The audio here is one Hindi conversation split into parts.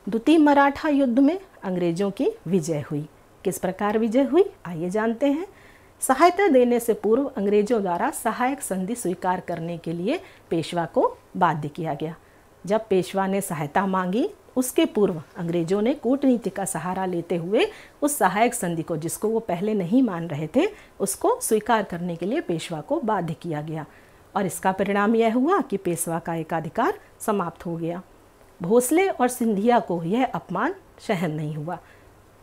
द्वितीय मराठा युद्ध में अंग्रेजों की विजय हुई। किस प्रकार विजय हुई, आइए जानते हैं। सहायता देने से पूर्व अंग्रेजों द्वारा सहायक संधि स्वीकार करने के लिए पेशवा को बाध्य किया गया। जब पेशवा ने सहायता मांगी, उसके पूर्व अंग्रेजों ने कूटनीति का सहारा लेते हुए उस सहायक संधि को, जिसको वो पहले नहीं मान रहे थे, उसको स्वीकार करने के लिए पेशवा को बाध्य किया गया। और इसका परिणाम यह हुआ कि पेशवा का एकाधिकार समाप्त हो गया। भोसले और सिंधिया को यह अपमान सहन नहीं हुआ।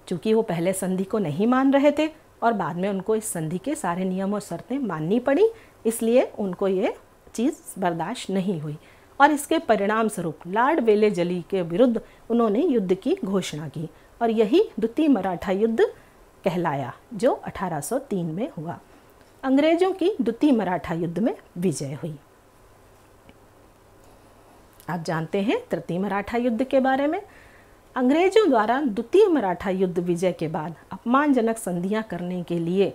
चूँकि वो पहले संधि को नहीं मान रहे थे और बाद में उनको इस संधि के सारे नियम और शर्तें माननी पड़ी, इसलिए उनको ये चीज़ बर्दाश्त नहीं हुई और इसके परिणाम स्वरूप लॉर्ड वेलेजली के विरुद्ध उन्होंने युद्ध की घोषणा की और यही द्वितीय मराठा युद्ध कहलाया, जो 1803 में हुआ। अंग्रेजों की द्वितीय मराठा युद्ध में विजय हुई। आप जानते हैं तृतीय मराठा युद्ध के बारे में। अंग्रेजों द्वारा द्वितीय मराठा युद्ध विजय के बाद अपमानजनक संधियां करने के लिए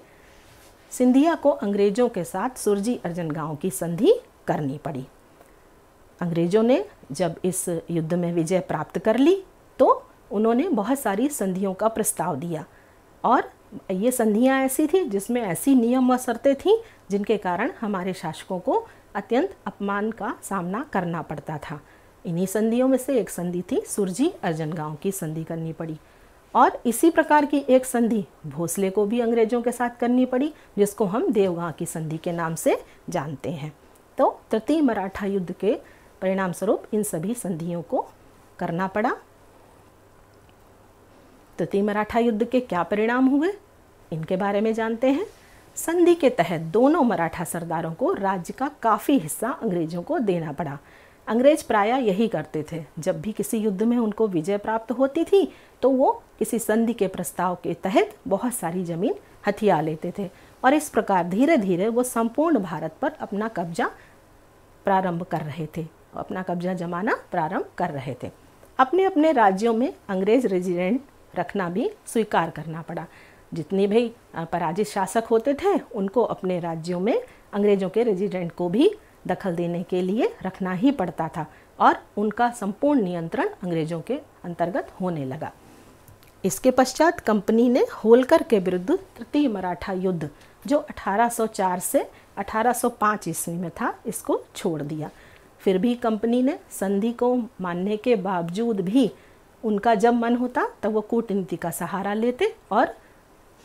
सिंधिया को अंग्रेजों के साथ सुरजी अर्जन गांव की संधि करनी पड़ी। अंग्रेजों ने जब इस युद्ध में विजय प्राप्त कर ली तो उन्होंने बहुत सारी संधियों का प्रस्ताव दिया और ये संधियां ऐसी थी जिसमें ऐसी नियम व शर्तें थीं जिनके कारण हमारे शासकों को अत्यंत अपमान का सामना करना पड़ता था। इन्हीं संधियों में से एक संधि थी सुरजी अर्जन गांव की संधि करनी पड़ी और इसी प्रकार की एक संधि भोसले को भी अंग्रेजों के साथ करनी पड़ी, जिसको हम देवगांव की संधि के नाम से जानते हैं। तो तृतीय मराठा युद्ध के परिणाम स्वरूप इन सभी संधियों को करना पड़ा। तृतीय मराठा युद्ध के क्या परिणाम हुए, इनके बारे में जानते हैं। संधि के तहत दोनों मराठा सरदारों को राज्य का काफ़ी हिस्सा अंग्रेजों को देना पड़ा। अंग्रेज प्रायः यही करते थे, जब भी किसी युद्ध में उनको विजय प्राप्त होती थी तो वो किसी संधि के प्रस्ताव के तहत बहुत सारी जमीन हथिया लेते थे और इस प्रकार धीरे धीरे वो संपूर्ण भारत पर अपना कब्जा प्रारंभ कर रहे थे, अपना कब्जा जमाना प्रारंभ कर रहे थे। अपने अपने राज्यों में अंग्रेज रेजिडेंट रखना भी स्वीकार करना पड़ा। जितने भी पराजित शासक होते थे उनको अपने राज्यों में अंग्रेजों के रेजिडेंट को भी दखल देने के लिए रखना ही पड़ता था और उनका संपूर्ण नियंत्रण अंग्रेजों के अंतर्गत होने लगा। इसके पश्चात कंपनी ने होलकर के विरुद्ध तृतीय मराठा युद्ध, जो 1804 से 1805 ईस्वी में था, इसको छोड़ दिया। फिर भी कंपनी ने संधि को मानने के बावजूद भी उनका जब मन होता तब वो कूटनीति का सहारा लेते और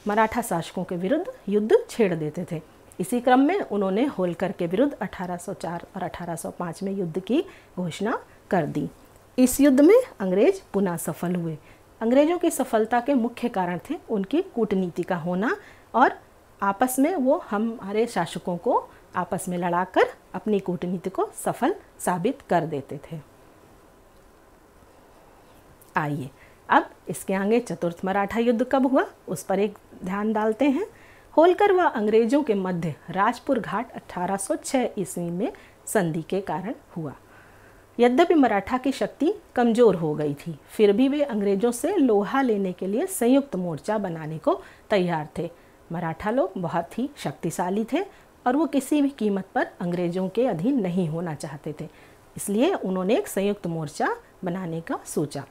मराठा शासकों के विरुद्ध युद्ध छेड़ देते थे। इसी क्रम में उन्होंने होलकर के विरुद्ध 1804 और 1805 में युद्ध की घोषणा कर दी। इस युद्ध में अंग्रेज पुनः सफल हुए। अंग्रेजों की सफलता के मुख्य कारण थे उनकी कूटनीति का होना और आपस में वो हमारे शासकों को आपस में लड़ाकर अपनी कूटनीति को सफल साबित कर देते थे। आइए अब इसके आगे चतुर्थ मराठा युद्ध कब हुआ उस पर एक ध्यान डालते हैं। होलकर व अंग्रेजों के मध्य राजपुर घाट 1806 ईस्वी में संधि के कारण हुआ। यद्यपि मराठा की शक्ति कमजोर हो गई थी, फिर भी वे अंग्रेजों से लोहा लेने के लिए संयुक्त मोर्चा बनाने को तैयार थे। मराठा लोग बहुत ही शक्तिशाली थे और वो किसी भी कीमत पर अंग्रेजों के अधीन नहीं होना चाहते थे, इसलिए उन्होंने एक संयुक्त मोर्चा बनाने का सोचा।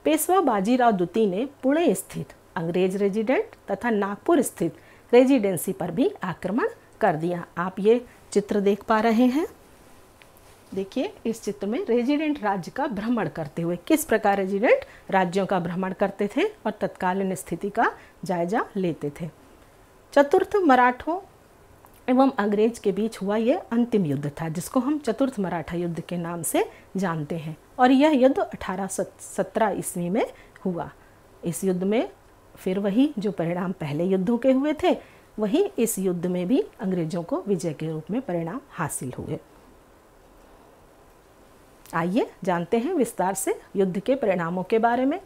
पेशवा बाजीराव द्वितीय ने पुणे स्थित अंग्रेज रेजिडेंट तथा नागपुर स्थित रेजिडेंसी पर भी आक्रमण कर दिया। आप ये चित्र देख पा रहे हैं। देखिए इस चित्र में रेजिडेंट राज्य का भ्रमण करते हुए किस प्रकार रेजिडेंट राज्यों का भ्रमण करते थे और तत्कालीन स्थिति का जायजा लेते थे। चतुर्थ मराठों एवं अंग्रेज के बीच हुआ ये अंतिम युद्ध था, जिसको हम चतुर्थ मराठा युद्ध के नाम से जानते हैं और यह युद्ध 1817 ईस्वी में हुआ। इस युद्ध में फिर वही जो परिणाम पहले युद्धों के हुए थे, वही इस युद्ध में भी अंग्रेजों को विजय के रूप में परिणाम हासिल हुए। आइए जानते हैं विस्तार से युद्ध के परिणामों के बारे में।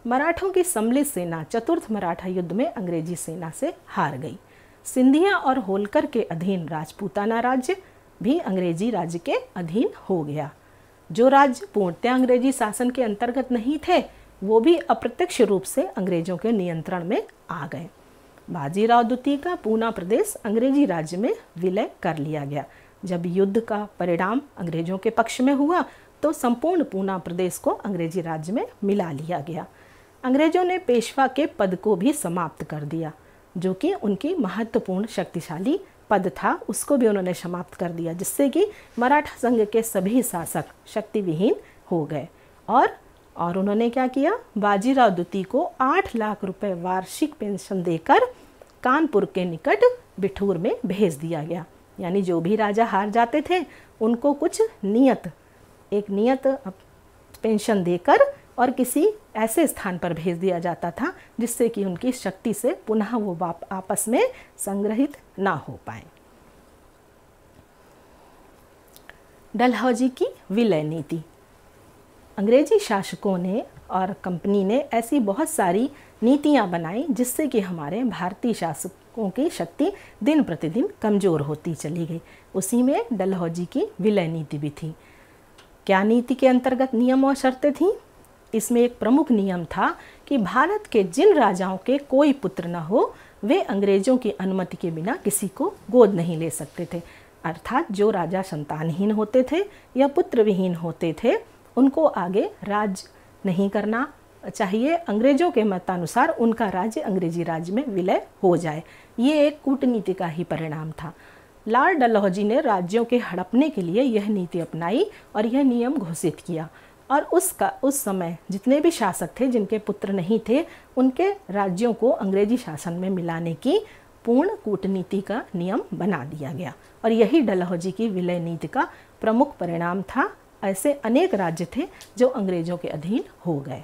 मराठों की सम्मिलित सेना चतुर्थ मराठा युद्ध में अंग्रेजी सेना से हार गई। सिंधिया और होलकर के अधीन राजपूताना राज्य भी अंग्रेजी राज्य के अधीन हो गया। जो राज्य पूर्णतः अंग्रेजी शासन के अंतर्गत नहीं थे, वो भी अप्रत्यक्ष रूप से अंग्रेजों के नियंत्रण में आ गए। बाजीराव द्वितीय का पूना प्रदेश अंग्रेजी राज्य में विलय कर लिया गया। जब युद्ध का परिणाम अंग्रेजों के पक्ष में हुआ तो संपूर्ण पूना प्रदेश को अंग्रेजी राज्य में मिला लिया गया। अंग्रेजों ने पेशवा के पद को भी समाप्त कर दिया, जो कि उनकी महत्वपूर्ण शक्तिशाली पद था, उसको भी उन्होंने समाप्त कर दिया, जिससे कि मराठा संघ के सभी शासक शक्तिविहीन हो गए। और उन्होंने क्या किया, बाजीराव द्वितीय को 8 लाख रुपए वार्षिक पेंशन देकर कानपुर के निकट बिठूर में भेज दिया गया। यानी जो भी राजा हार जाते थे उनको कुछ एक नियत पेंशन देकर और किसी ऐसे स्थान पर भेज दिया जाता था जिससे कि उनकी शक्ति से पुनः वो आपस में संग्रहित ना हो पाए। डलहौजी की विलय नीति। अंग्रेजी शासकों ने और कंपनी ने ऐसी बहुत सारी नीतियां बनाई जिससे कि हमारे भारतीय शासकों की शक्ति दिन प्रतिदिन कमज़ोर होती चली गई। उसी में डलहौजी की विलय नीति भी थी। क्या नीति के अंतर्गत नियम और शर्तें थीं? इसमें एक प्रमुख नियम था कि भारत के जिन राजाओं के कोई पुत्र न हो वे अंग्रेजों की अनुमति के बिना किसी को गोद नहीं ले सकते थे। अर्थात जो राजा संतानहीन होते थे या पुत्र विहीन होते थे उनको आगे राज नहीं करना चाहिए। अंग्रेजों के मतानुसार उनका राज्य अंग्रेजी राज्य में विलय हो जाए। ये एक कूटनीति का ही परिणाम था। लॉर्ड डलहौजी ने राज्यों के हड़पने के लिए यह नीति अपनाई और यह नियम घोषित किया। और उस समय जितने भी शासक थे जिनके पुत्र नहीं थे उनके राज्यों को अंग्रेजी शासन में मिलाने की पूर्ण कूटनीति का नियम बना दिया गया। और यही डलहौजी की विलय नीति का प्रमुख परिणाम था। ऐसे अनेक राज्य थे जो अंग्रेजों के अधीन हो गए।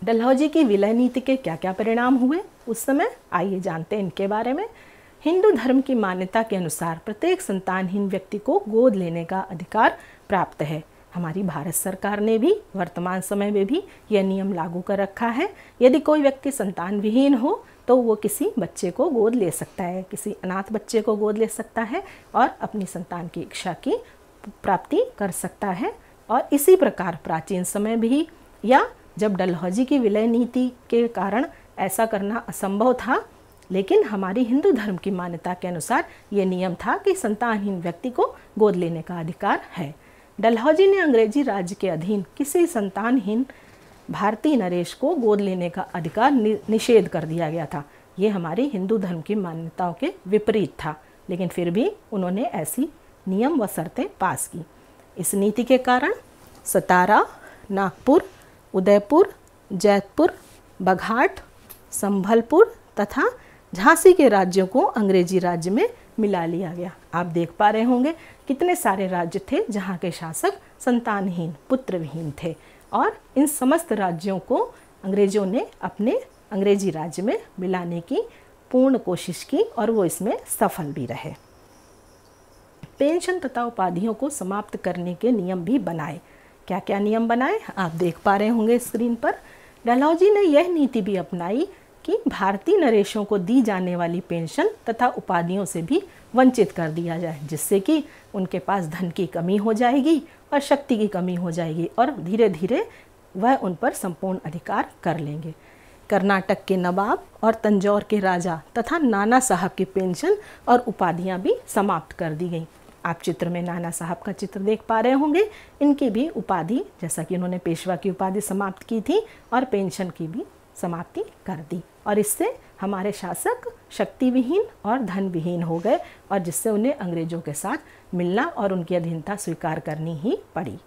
डलहौजी की विलय नीति के क्या क्या परिणाम हुए उस समय, आइए जानते हैं इनके बारे में। हिंदू धर्म की मान्यता के अनुसार प्रत्येक संतानहीन व्यक्ति को गोद लेने का अधिकार प्राप्त है। हमारी भारत सरकार ने भी वर्तमान समय में भी यह नियम लागू कर रखा है। यदि कोई व्यक्ति संतान विहीन हो तो वो किसी बच्चे को गोद ले सकता है, किसी अनाथ बच्चे को गोद ले सकता है और अपनी संतान की इच्छा की प्राप्ति कर सकता है। और इसी प्रकार प्राचीन समय भी या जब डलहौजी की विलय नीति के कारण ऐसा करना असंभव था, लेकिन हमारी हिंदू धर्म की मान्यता के अनुसार ये नियम था कि संतानहीन व्यक्ति को गोद लेने का अधिकार है। डलहौजी ने अंग्रेजी राज्य के अधीन किसी संतानहीन भारतीय नरेश को गोद लेने का अधिकार निषेध कर दिया गया था। ये हमारी हिंदू धर्म की मान्यताओं के विपरीत था, लेकिन फिर भी उन्होंने ऐसी नियम व शर्तें पास की। इस नीति के कारण सतारा, नागपुर, उदयपुर, जैतपुर, बघाट, संभलपुर तथा झांसी के राज्यों को अंग्रेजी राज्य में मिला लिया गया। आप देख पा रहे होंगे कितने सारे राज्य थे जहाँ के शासक संतानहीन पुत्रविहीन थे और इन समस्त राज्यों को अंग्रेजों ने अपने अंग्रेजी राज्य में मिलाने की पूर्ण कोशिश की और वो इसमें सफल भी रहे। पेंशन तथा उपाधियों को समाप्त करने के नियम भी बनाए। क्या क्या नियम बनाए आप देख पा रहे होंगे स्क्रीन पर। डलहौजी ने यह नीति भी अपनाई कि भारतीय नरेशों को दी जाने वाली पेंशन तथा उपाधियों से भी वंचित कर दिया जाए, जिससे कि उनके पास धन की कमी हो जाएगी और शक्ति की कमी हो जाएगी और धीरे धीरे वह उन पर संपूर्ण अधिकार कर लेंगे। कर्नाटक के नवाब और तंजौर के राजा तथा नाना साहब की पेंशन और उपाधियां भी समाप्त कर दी गई। आप चित्र में नाना साहब का चित्र देख पा रहे होंगे। इनकी भी उपाधि, जैसा कि उन्होंने पेशवा की उपाधि समाप्त की थी और पेंशन की भी समाप्ति कर दी और इससे हमारे शासक शक्ति विहीन और धन विहीन हो गए और जिससे उन्हें अंग्रेजों के साथ मिलना और उनकी अधीनता स्वीकार करनी ही पड़ी।